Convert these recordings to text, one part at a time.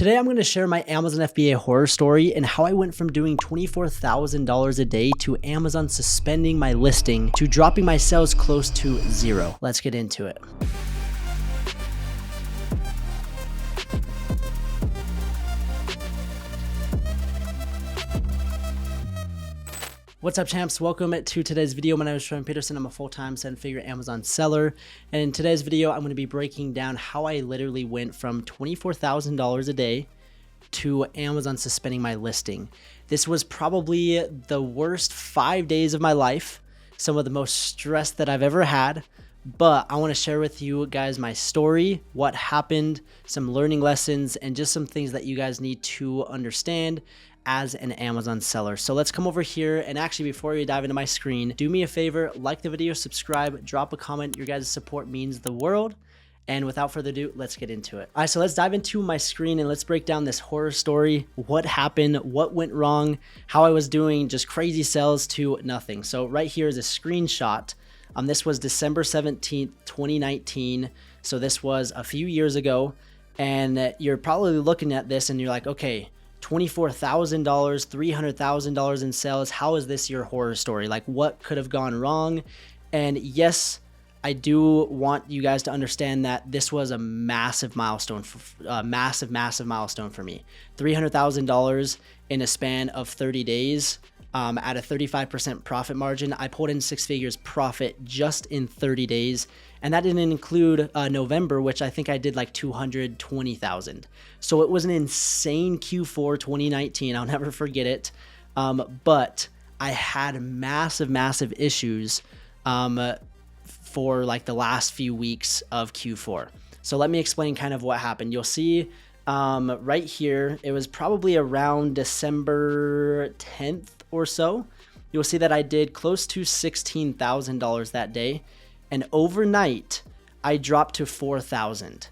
Today I'm going to share my Amazon FBA horror story and how I went from doing $24,000 a day to Amazon suspending my listing to dropping my sales close to zero. Let's get into it. What's up, champs? Welcome to today's video. My name is Troy Peterson. I'm a full-time seven-figure Amazon seller. And in today's video, I'm going to be breaking down how I literally went from $24,000 a day to Amazon suspending my listing. This was probably the worst 5 days of my life, some of the most stress that I've ever had. But I want to share with you guys my story, what happened, some learning lessons, and just some things that you guys need to understand as an Amazon seller. So let's come over here, and actually before we dive into my screen, do me a favor, like the video, subscribe, drop a comment. Your guys' support means the world. And without further ado, let's get into it. All right, so let's dive into my screen and let's break down this horror story. What happened, what went wrong, how I was doing just crazy sales to nothing. So right here is a screenshot. This was December 17th, 2019. So this was a few years ago. And you're probably looking at this and you're like, okay, $24,000, $300,000 in sales. How is this your horror story? Like, what could have gone wrong? And yes, I do want you guys to understand that this was a massive milestone, massive milestone for me. $300,000 in a span of 30 days at a 35% profit margin. I pulled in six figures profit just in 30 days. And that didn't include November, which I think I did like 220,000. So it was an insane Q4 2019. I'll never forget it. But I had massive issues for like the last few weeks of Q4. So let me explain kind of what happened. You'll see right here, it was probably around December 10th or so. You'll see that I did close to $16,000 that day. And overnight, I dropped to 4,000.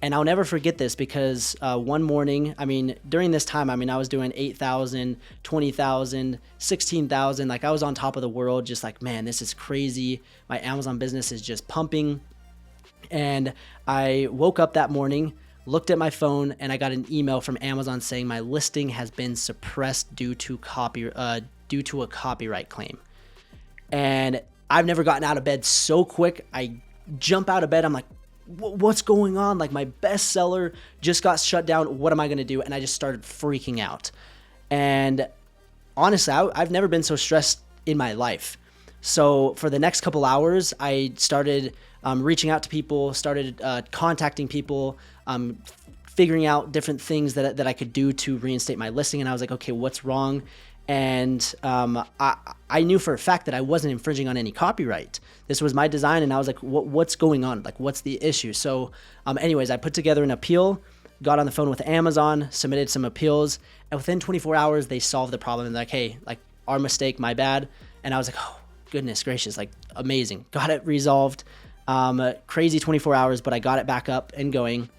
And I'll never forget this because one morning, during this time, I was doing 8,000, 20,000, 16,000. Like, I was on top of the world, just like, man, this is crazy. My Amazon business is just pumping. And I woke up that morning, looked at my phone, and I got an email from Amazon saying my listing has been suppressed due to a copyright claim. And I've never gotten out of bed so quick. I jump out of bed. I'm like, what's going on? Like, my bestseller just got shut down. What am I going to do? And I just started freaking out. And honestly, I've never been so stressed in my life. So for the next couple hours, I started reaching out to people, started contacting people, figuring out different things that I could do to reinstate my listing. And I was like, okay, what's wrong? And I knew for a fact that I wasn't infringing on any copyright. This was my design, and I was like, what's going on? Like, what's the issue? So anyways, I put together an appeal, got on the phone with Amazon, submitted some appeals, and within 24 hours, they solved the problem. And like, hey, like, our mistake, my bad. And I was like, oh, goodness gracious, like, amazing. Got it resolved. Crazy 24 hours, but I got it back up and going.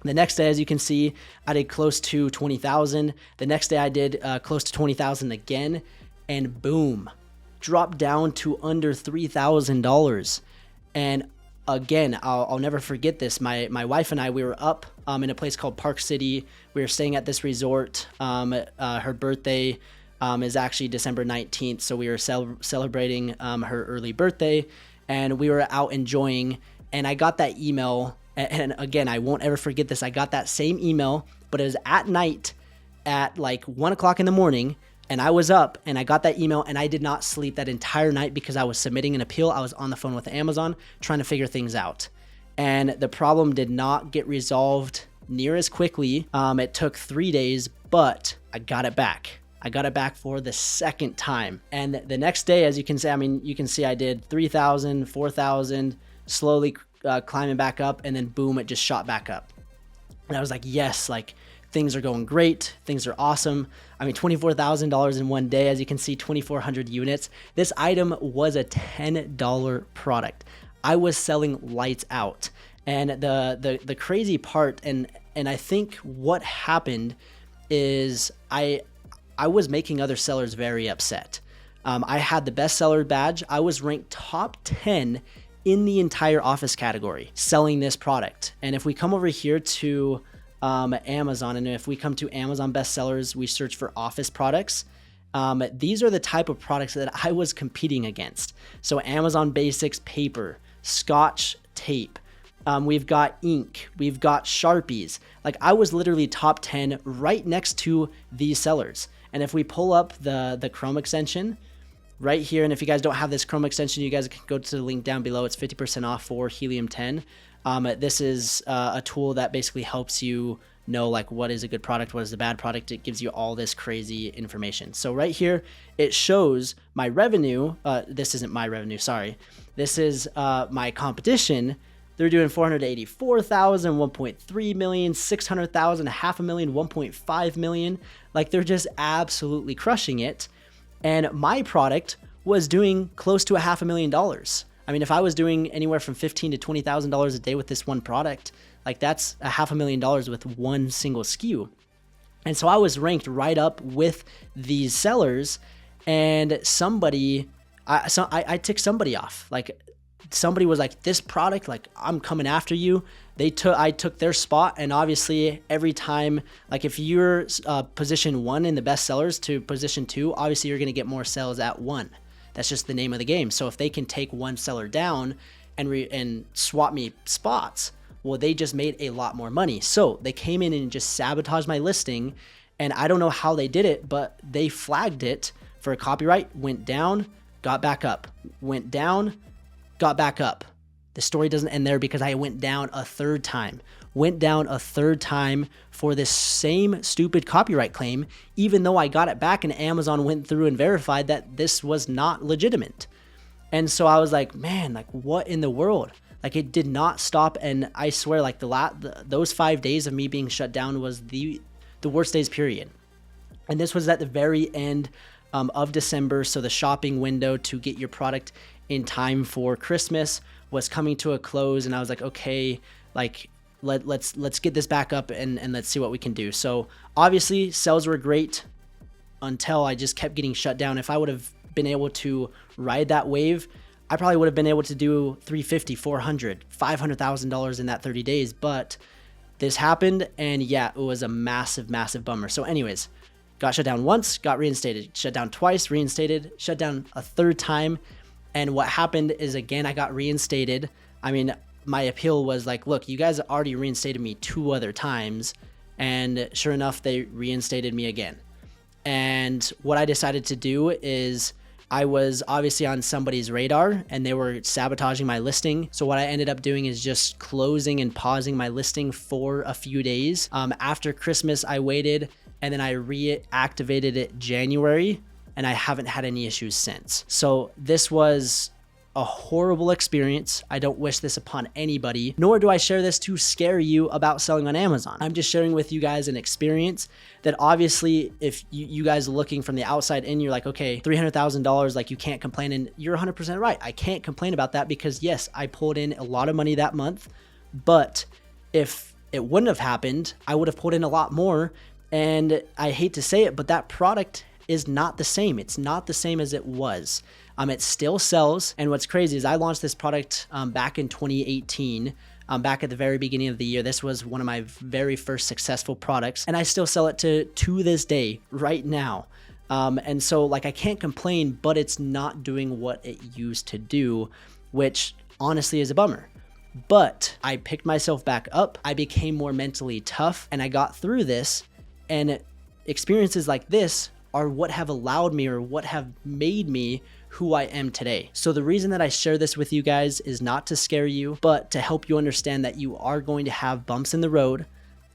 The next day, as you can see, I did close to 20,000. The next day I did close to 20,000 again, and boom, dropped down to under $3,000. And again, I'll never forget this. My wife and I, we were up in a place called Park City. We were staying at this resort. Her birthday is actually December 19th. So we were celebrating her early birthday, and we were out enjoying, and I got that email. And again, I won't ever forget this. I got that same email, but it was at night at like 1 o'clock in the morning, and I was up and I got that email, and I did not sleep that entire night because I was submitting an appeal. I was on the phone with Amazon trying to figure things out. And the problem did not get resolved near as quickly. It took 3 days, but I got it back. I got it back for the second time. And the next day, as you can see, you can see I did 3,000, 4,000, slowly climbing back up, and then boom, it just shot back up. And I was like, yes, like, things are going great. Things are awesome. $24,000 in one day, as you can see, 2,400 units. This item was a $10 product. I was selling lights out. And the crazy part, and I think what happened is I was making other sellers very upset. I had the bestseller badge. I was ranked top 10 in the entire office category selling this product. And if we come over here to Amazon. And if we come to Amazon bestsellers, we search for office products. These are the type of products that I was competing against. So Amazon Basics paper, Scotch tape, we've got ink, we've got Sharpies. Like I was literally top 10 right next to these sellers. And if we pull up the Chrome extension right here, and if you guys don't have this Chrome extension, you guys can go to the link down below. It's 50% off for Helium 10. This is a tool that basically helps you know like what is a good product, what is a bad product. It gives you all this crazy information. So right here, it shows my revenue. This isn't my revenue, sorry. This is my competition. They're doing 484,000, 1.3 million, 600,000, 500,000, 1.5 million. Like they're just absolutely crushing it. And my product was doing close to $500,000. I mean, if I was doing anywhere from $15,000 to $20,000 a day with this one product, like that's $500,000 with one single SKU. And so I was ranked right up with these sellers, and I ticked somebody off. Like somebody was like, this product, like I'm coming after you. I took their spot. And obviously every time, like if you're position 1 in the best sellers to position 2, obviously you're going to get more sales at 1. That's just the name of the game. So if they can take one seller down and swap me spots, well, they just made a lot more money. So they came in and just sabotaged my listing. And I don't know how they did it, but they flagged it for a copyright, went down, got back up, went down, got back up. The story doesn't end there because I went down a third time for this same stupid copyright claim, even though I got it back and Amazon went through and verified that this was not legitimate. And so I was like, man, like what in the world? Like it did not stop. And I swear like those 5 days of me being shut down was the worst days period. And this was at the very end of December. So the shopping window to get your product in time for Christmas was coming to a close. And I was like, okay, like let's get this back up and let's see what we can do. So obviously sales were great until I just kept getting shut down. If I would have been able to ride that wave, I probably would have been able to do $350,000, $400,000, $500,000 in that 30 days. But this happened, and yeah, it was a massive, massive bummer. So anyways, got shut down once, got reinstated, shut down twice, reinstated, shut down a third time. And what happened is, again, I got reinstated. I mean, my appeal was like, look, you guys already reinstated me 2 other times. And sure enough, they reinstated me again. And what I decided to do is I was obviously on somebody's radar and they were sabotaging my listing. So what I ended up doing is just closing and pausing my listing for a few days. After Christmas, I waited and then I reactivated it January, and I haven't had any issues since. So this was a horrible experience. I don't wish this upon anybody, nor do I share this to scare you about selling on Amazon. I'm just sharing with you guys an experience that obviously if you guys are looking from the outside in, you're like, okay, $300,000, like you can't complain. And you're 100% right. I can't complain about that because yes, I pulled in a lot of money that month, but if it wouldn't have happened, I would have pulled in a lot more. And I hate to say it, but that product is not the same. It's not the same as it was. It still sells. And what's crazy is I launched this product back in 2018, back at the very beginning of the year. This was one of my very first successful products, and I still sell it to this day right now. And so like I can't complain, but it's not doing what it used to do, which honestly is a bummer. But I picked myself back up. I became more mentally tough and I got through this, and experiences like this are what have allowed me or what have made me who I am today. So the reason that I share this with you guys is not to scare you, but to help you understand that you are going to have bumps in the road.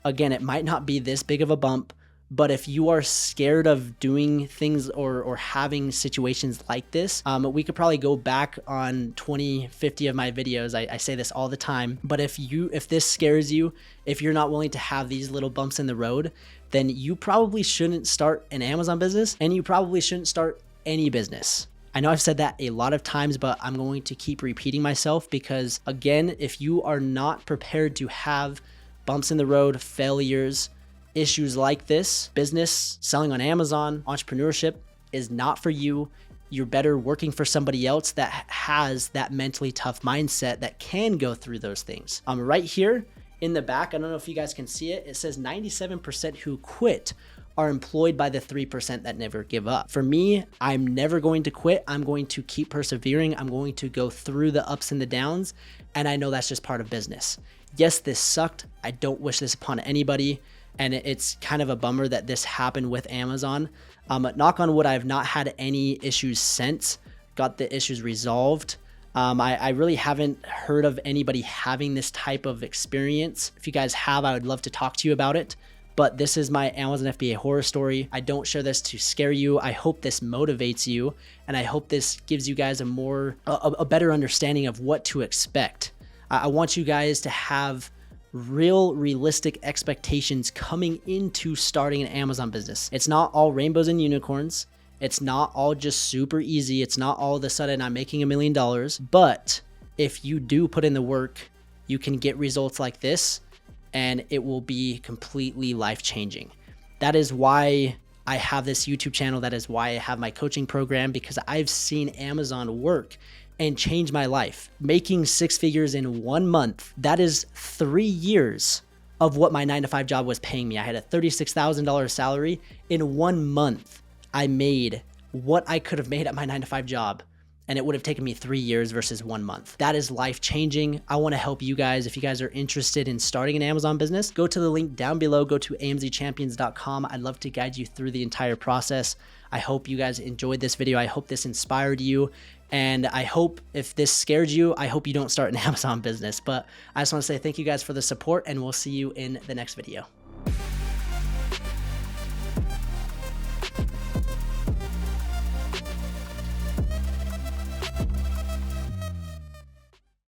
Again, it might not be this big of a bump, but if you are scared of doing things or having situations like this, we could probably go back on 20, 50 of my videos. I say this all the time, but if this scares you, if you're not willing to have these little bumps in the road, then you probably shouldn't start an Amazon business, and you probably shouldn't start any business. I know I've said that a lot of times, but I'm going to keep repeating myself because again, if you are not prepared to have bumps in the road, failures, issues like this, business, selling on Amazon, entrepreneurship is not for you. You're better working for somebody else that has that mentally tough mindset that can go through those things. Right here in the back, I don't know if you guys can see it, it says 97% who quit are employed by the 3% that never give up. For me, I'm never going to quit. I'm going to keep persevering. I'm going to go through the ups and the downs. And I know that's just part of business. Yes, this sucked. I don't wish this upon anybody. And it's kind of a bummer that this happened with Amazon. Knock on wood, I've not had any issues since. Got the issues resolved. I really haven't heard of anybody having this type of experience. If you guys have, I would love to talk to you about it. But this is my Amazon FBA horror story. I don't share this to scare you. I hope this motivates you, and I hope this gives you guys a better understanding of what to expect. I want you guys to have real, realistic expectations coming into starting an Amazon business. It's not all rainbows and unicorns. It's not all just super easy. It's not all of a sudden I'm making $1 million. But if you do put in the work, you can get results like this, and it will be completely life-changing. That is why I have this YouTube channel. That is why I have my coaching program, because I've seen Amazon work and change my life. Making 6 figures in 1 month, that is 3 years of what my 9-to-5 job was paying me. I had a $36,000 salary. In 1 month, I made what I could have made at my 9-to-5 job, and it would have taken me 3 years versus 1 month. That is life-changing. I want to help you guys. If you guys are interested in starting an Amazon business, go to the link down below. Go to amzchampions.com. I'd love to guide you through the entire process. I hope you guys enjoyed this video. I hope this inspired you. And I hope if this scared you, I hope you don't start an Amazon business. But I just want to say thank you guys for the support, and we'll see you in the next video.